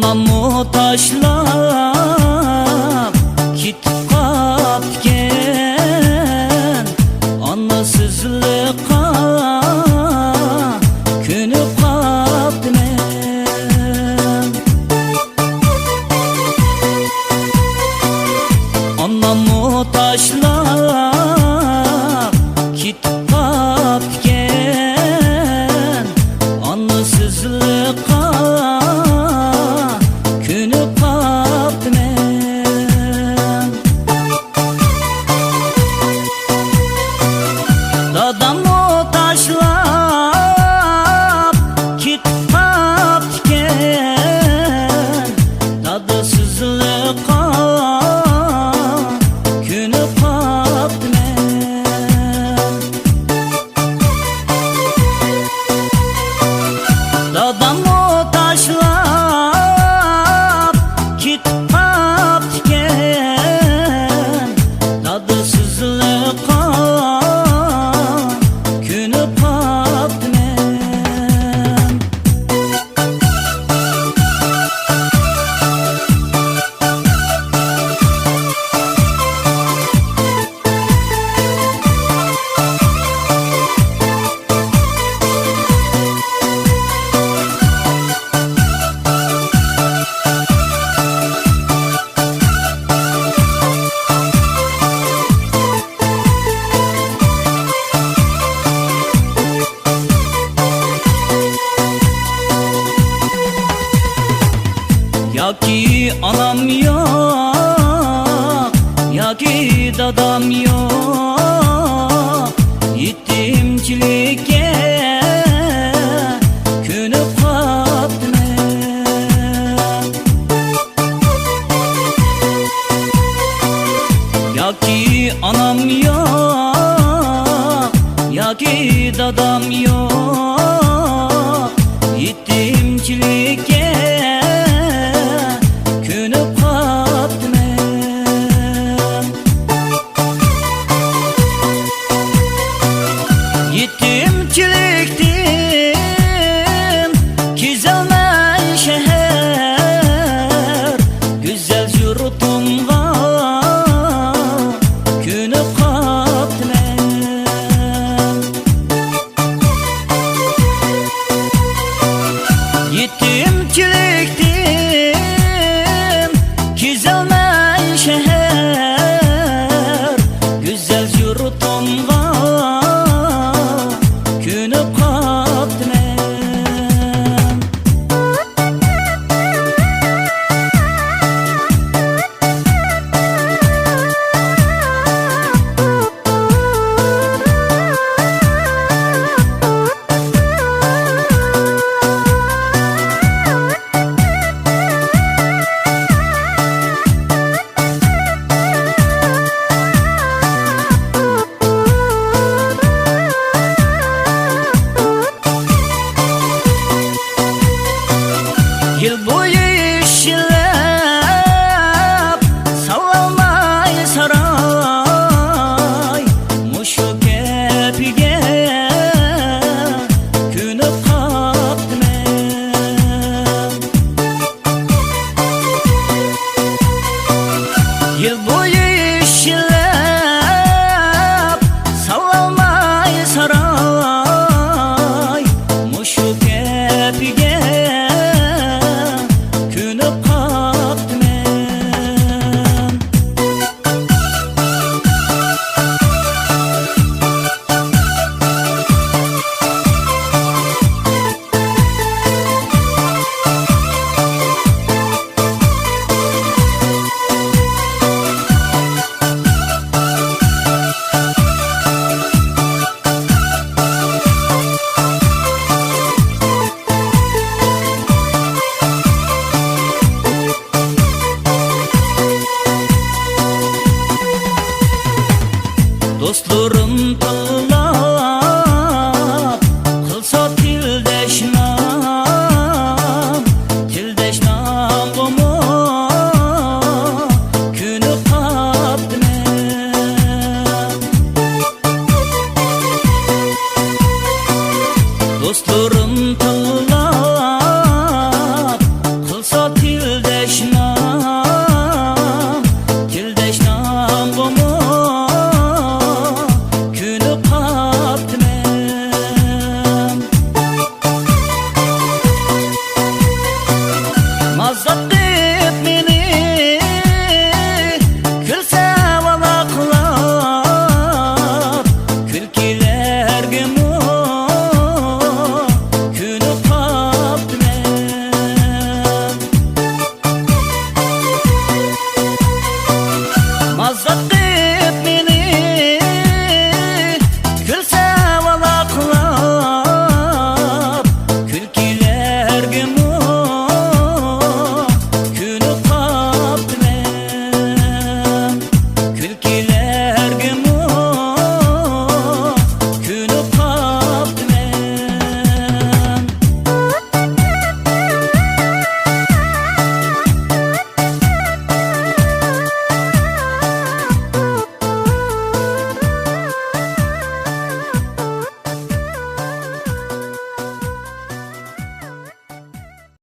Anamı taşlap kitip kapken, anasızlıkka könüp kaptım en. Anamı taşlap kitip kapken, anasızlıkka könüp kaptım en. Dadamı taşlap kitip kapken, dadısızlıkka könüp kaptım en. Dadamı taşlap kitip kapken, dadısızlıkka könüp kaptım en. Ya ki anam yok, ya ki dadam yok, yetimçilikке könüp kaptım en. Ya ki anam yok, ya ki dadam yok, yetimçilikке könüp kaptım en. Yetimçiliktim güzelmen şehir, güzel yurtumga könüp kaptım en. Yetimçiliktim güzelmen şehir, güzel yurtumga könüp kaptım en. Yıl boyu işlep sallanmay saray, muşu kepige könüp kaptım en. Yıl boyu işlep sallanmay saray, muşu kepige